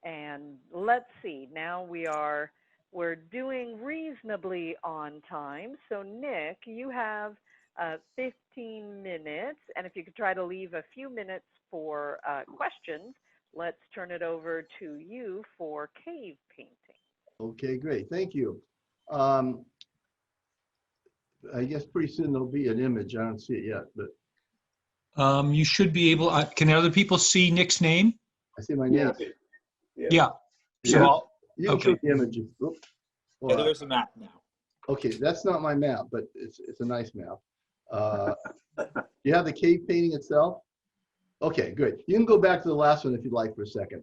And let's see, now we're doing reasonably on time. So Nick, you have 15 minutes, and if you could try to leave a few minutes for questions, let's turn it over to you for cave painting. Okay, great. Thank you. Um, I guess pretty soon there'll be an image. I don't see it yet, but You should be able, can other people see Nick's name? I see my name. Yeah. You So, you can show the images. Oops. Yeah, there's a map now. Okay, that's not my map, but it's a nice map. You have the cave painting itself? Okay, good. You can go back to the last one if you'd like for a second.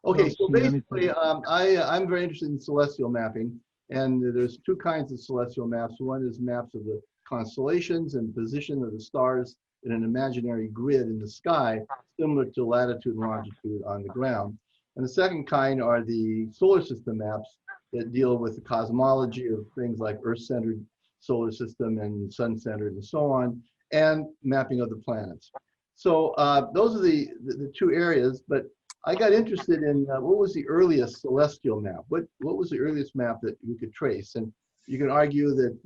Okay, so basically, I'm very interested in celestial mapping, and there's two kinds of celestial maps. One is maps of the constellations and position of the stars in an imaginary grid in the sky, similar to latitude and longitude on the ground. And the second kind are the solar system maps that deal with the cosmology of things like Earth-centered solar system and sun-centered and so on, and mapping of the planets. So those are the two areas, but I got interested in what was the earliest celestial map? What was the earliest map that we could trace? And you can argue that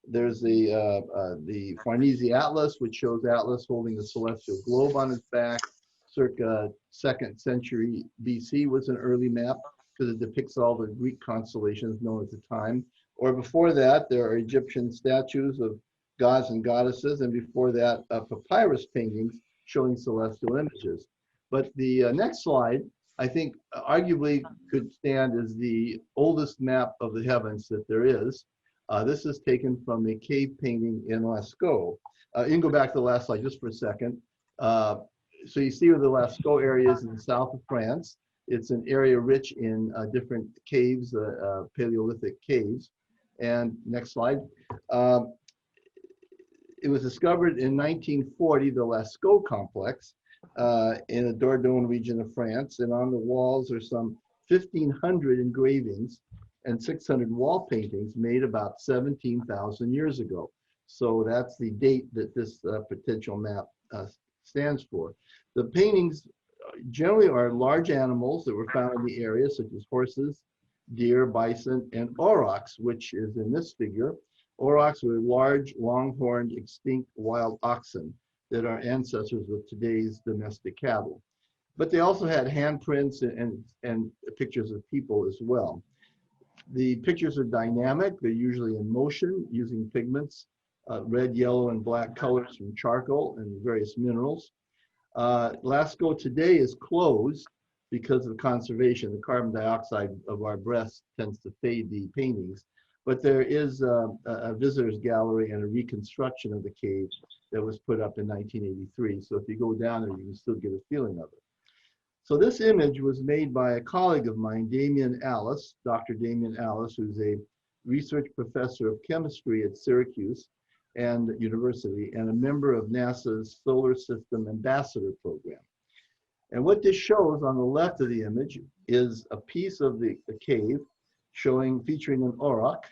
there's the Farnese Atlas, which shows Atlas holding the celestial globe on its back. Circa 2nd century BC was an early map because it depicts all the Greek constellations known at the time. Or before that, there are Egyptian statues of gods and goddesses, and before that, papyrus paintings showing celestial images. But the next slide, I think, arguably could stand as the oldest map of the heavens that there is. This is taken from a cave painting in Lascaux. You can go back to the last slide just for a second. So you see where the Lascaux area is in the south of France. It's an area rich in different caves, Paleolithic caves. And next slide. It was discovered in 1940, the Lascaux complex in the Dordogne region of France. And on the walls are some 1,500 engravings and 600 wall paintings made about 17,000 years ago. So that's the date that this potential map stands for. The paintings generally are large animals that were found in the area, such as horses, deer, bison, and aurochs, which is in this figure. Aurochs were large, long-horned, extinct wild oxen that are ancestors of today's domestic cattle. But they also had handprints and pictures of people as well. The pictures are dynamic. They're usually in motion using pigments, red, yellow, and black colors from charcoal and various minerals. Lascaux today is closed because of conservation. The carbon dioxide of our breaths tends to fade the paintings. But there is a visitor's gallery and a reconstruction of the cave that was put up in 1983. So if you go down there, you can still get a feeling of it. So this image was made by a colleague of mine, Damien Alice, Dr. Damien Alice, who's a research professor of chemistry at Syracuse and University and a member of NASA's Solar System Ambassador Program. And what this shows on the left of the image is a piece of the cave featuring an auroch.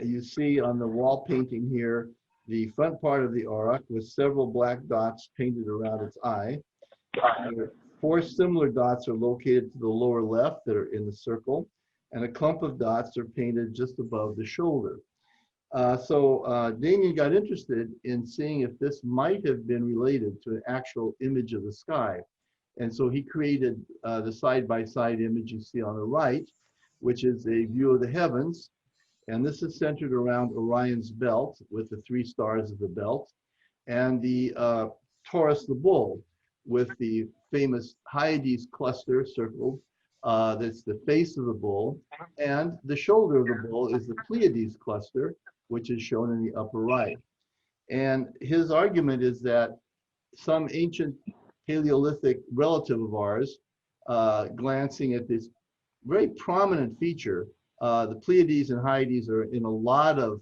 You see on the wall painting here, the front part of the auroch with several black dots painted around its eye. 4 similar dots are located to the lower left that are in the circle, and a clump of dots are painted just above the shoulder. So Damien got interested in seeing if this might have been related to an actual image of the sky. And so he created the side-by-side image you see on the right, which is a view of the heavens. And this is centered around Orion's belt with the 3 stars of the belt, and the Taurus the bull with the famous Hyades cluster circled. That's the face of the bull, and the shoulder of the bull is the Pleiades cluster, which is shown in the upper right. And his argument is that some ancient Paleolithic relative of ours, glancing at this very prominent feature, the Pleiades and Hyades are in a lot of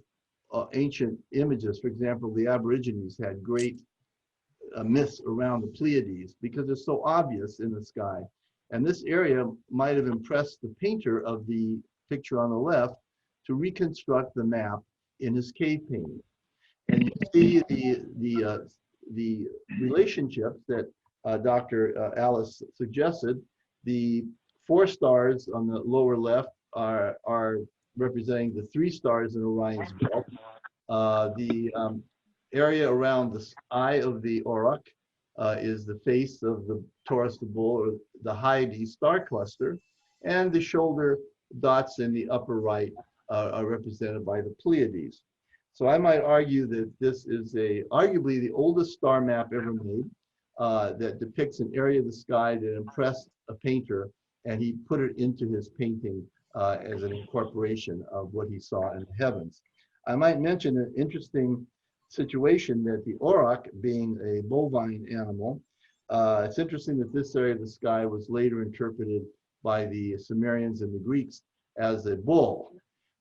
ancient images. For example, the Aborigines had great myths around the Pleiades because they're so obvious in the sky. And this area might have impressed the painter of the picture on the left to reconstruct the map in his cave painting. And you see the relationships that Dr. Alice suggested, the 4 stars on the lower left are representing the 3 stars in Orion's belt. The area around the eye of the Auroch is the face of the Taurus the Bull, or the Hyades star cluster, and the shoulder dots in the upper right are represented by the Pleiades. So I might argue that this is arguably the oldest star map ever made that depicts an area of the sky that impressed a painter, and he put it into his painting as an incorporation of what he saw in the heavens. I might mention an interesting situation that the auroch, being a bovine animal, it's interesting that this area of the sky was later interpreted by the Sumerians and the Greeks as a bull.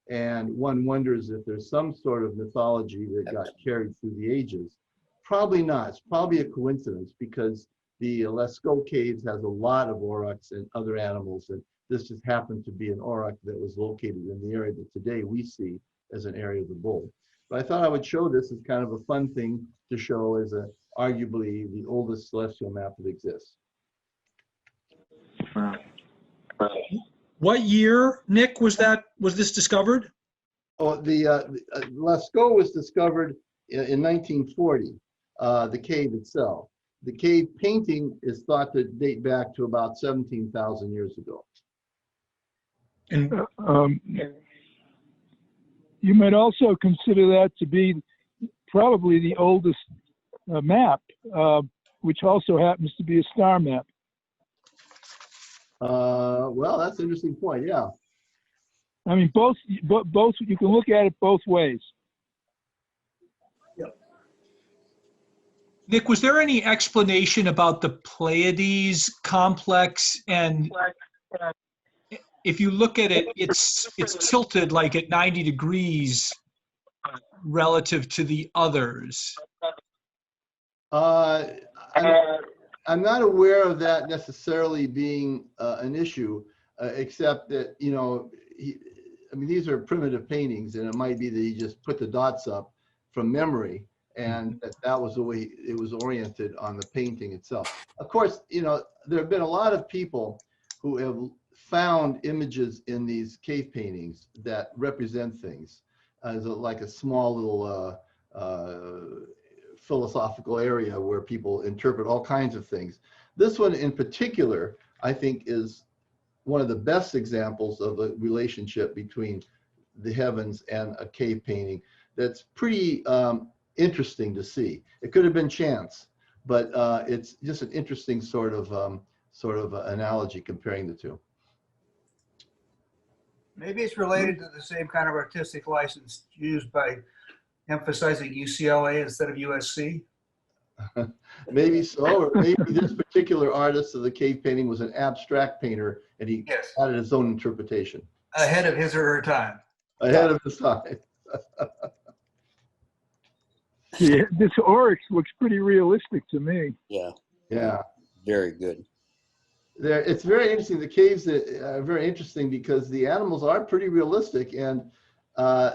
And one wonders if there's some sort of mythology that got carried through the ages. Probably not. It's probably a coincidence, because the Lascaux Caves has a lot of aurochs and other animals, and this just happened to be an auroch that was located in the area that today we see as an area of the bull. But I thought I would show this as kind of a fun thing to show as arguably the oldest celestial map that exists. What year, Nick, was this discovered? Oh, the Lascaux was discovered in 1940, the cave itself. The cave painting is thought to date back to about 17,000 years ago. And you might also consider that to be probably the oldest map, which also happens to be a star map. Well, that's an interesting point, yeah. I mean, both you can look at it both ways. Nick, was there any explanation about the Pleiades complex? And if you look at it, it's tilted like at 90 degrees relative to the others. I'm not aware of that necessarily being an issue, except that, you know, I mean, these are primitive paintings, and it might be that he just put the dots up from memory, and that was the way it was oriented on the painting itself. Of course, you know, there have been a lot of people who have found images in these cave paintings that represent things as like a small little philosophical area where people interpret all kinds of things. This one in particular, I think, is one of the best examples of a relationship between the heavens and a cave painting that's pretty interesting to see. It could have been chance, but it's just an interesting sort of analogy comparing the two. Maybe it's related to the same kind of artistic license used by emphasizing UCLA instead of USC. Maybe so, or maybe this particular artist of the cave painting was an abstract painter, and he added his own interpretation. Ahead of his or her time. Ahead of his time. Yeah, this oryx looks pretty realistic to me. Yeah. Yeah. Very good. It's very interesting. The caves are very interesting because the animals are pretty realistic, and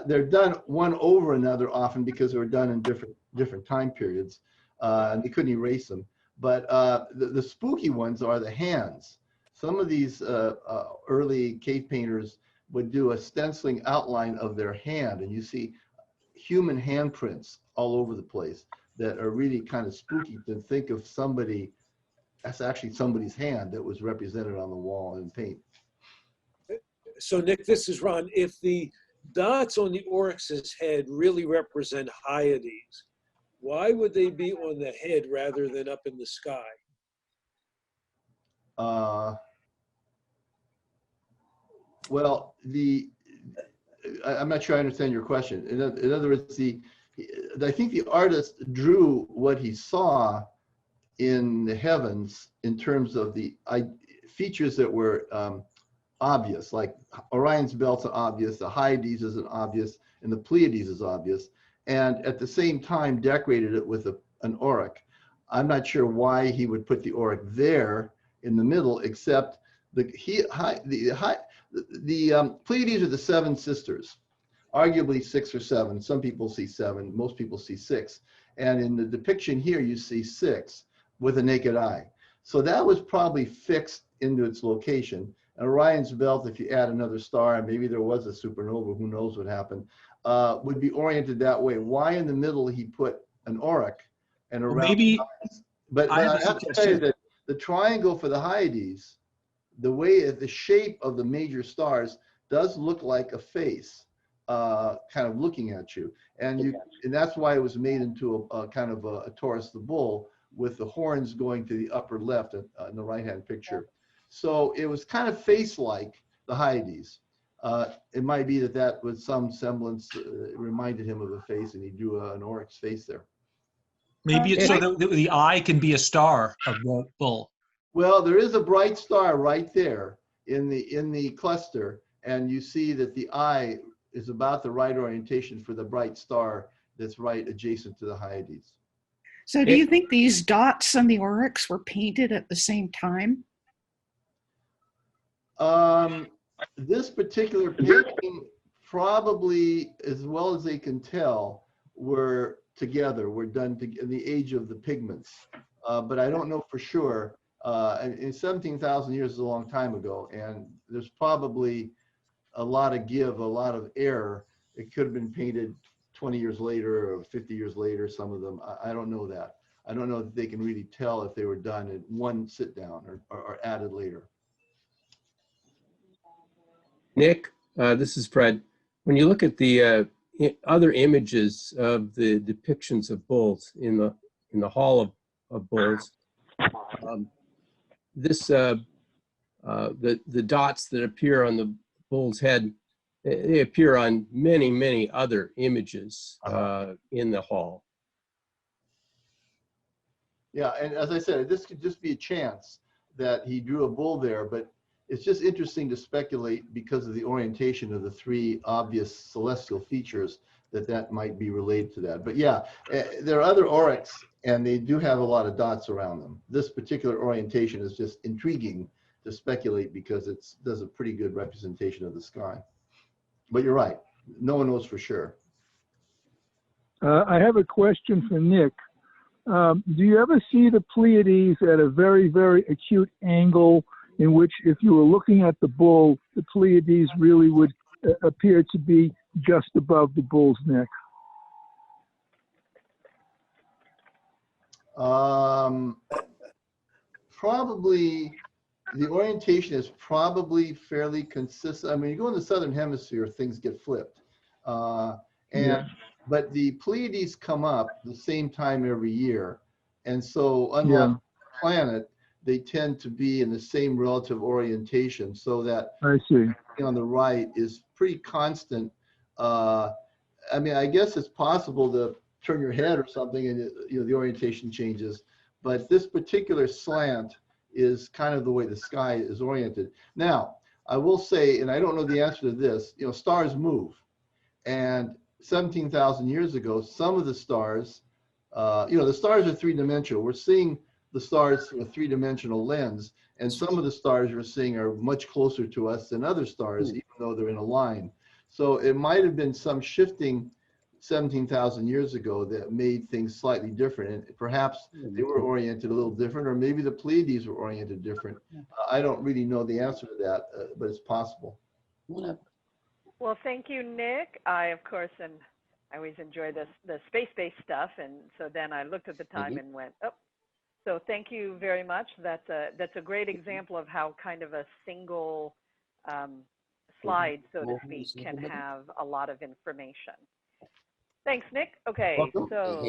they're done one over another often because they were done in different time periods, and they couldn't erase them. But the spooky ones are the hands. Some of these early cave painters would do a stenciling outline of their hand, and you see human handprints all over the place that are really kind of spooky to think of somebody. That's actually somebody's hand that was represented on the wall in paint. So Nick, this is Ron. If the dots on the oryx's head really represent Hyades, why would they be on the head rather than up in the sky? Well, I'm not sure I understand your question. In other words, I think the artist drew what he saw in the heavens in terms of the features that were obvious, like Orion's belt's obvious, the Hyades isn't obvious, and the Pleiades is obvious, and at the same time decorated it with an auroch. I'm not sure why he would put the auroch there in the middle, except the Pleiades are the 7 sisters, arguably 6 or 7. Some people see 7, most people see 6. And in the depiction here, you see 6 with a naked eye. So that was probably fixed into its location. And Orion's belt, if you add another star, and maybe there was a supernova, who knows what happened, would be oriented that way. Why in the middle he put an Oryx and Well, around? maybe But I have I a have to tell you suggestion. that the triangle for the Hyades, the shape of the major stars does look like a face, kind of looking at you, and that's why it was made into a kind of a Taurus the bull with the horns going to the upper left in the right-hand picture. So it was kind of face-like the Hyades. It might be that was some semblance, reminded him of a face, and he drew an Oryx face there. Maybe it's so that the eye can be a star of the bull. Well, there is a bright star right there in the cluster, and you see that the eye is about the right orientation for the bright star that's right adjacent to the Hyades. So do you think these dots on the Oryx were painted at the same time? This particular painting, probably, as well as they can tell, were done in the age of the pigments. But I don't know for sure. And 17,000 years is a long time ago, and there's probably a lot of error. It could have been painted 20 years later or 50 years later, some of them. I don't know that. I don't know if they can really tell if they were done in one sit down or added later. Nick, this is Fred. When you look at the other images of the depictions of bulls in the Hall of Bulls, the dots that appear on the bull's head, they appear on many other images in the hall. Yeah, and as I said, this could just be a chance that he drew a bull there, but it's just interesting to speculate because of the orientation of the three obvious celestial features that might be related to that. But yeah, there are other Oryx, and they do have a lot of dots around them. This particular orientation is just intriguing to speculate because it does a pretty good representation of the sky. But you're right, no one knows for sure. I have a question for Nick. Do you ever see the Pleiades at a very, very acute angle in which if you were looking at the bull, the Pleiades really would appear to be just above the bull's neck? Probably, the orientation is probably fairly consistent. I mean, you go in the southern hemisphere, things get flipped. But the Pleiades come up the same time every year. And so unlike the planet, they tend to be in the same relative orientation, so that I see. on the right is pretty constant. I mean, I guess it's possible to turn your head or something and the orientation changes, but this particular slant is kind of the way the sky is oriented. Now, I will say, and I don't know the answer to this, stars move. And 17,000 years ago, some of the stars, the stars are three-dimensional. We're seeing the stars through a three-dimensional lens, and some of the stars we're seeing are much closer to us than other stars, even though they're in a line. So it might have been some shifting 17,000 years ago that made things slightly different, and perhaps they were oriented a little different, or maybe the Pleiades were oriented different. I don't really know the answer to that, but it's possible. Well, thank you, Nick. I, of course, I always enjoy the space-based stuff, and so then I looked at the time and went, oh. So thank you very much. That's a great example of how kind of a single slide, so to speak, can have a lot of information. Thanks, Nick. Okay, so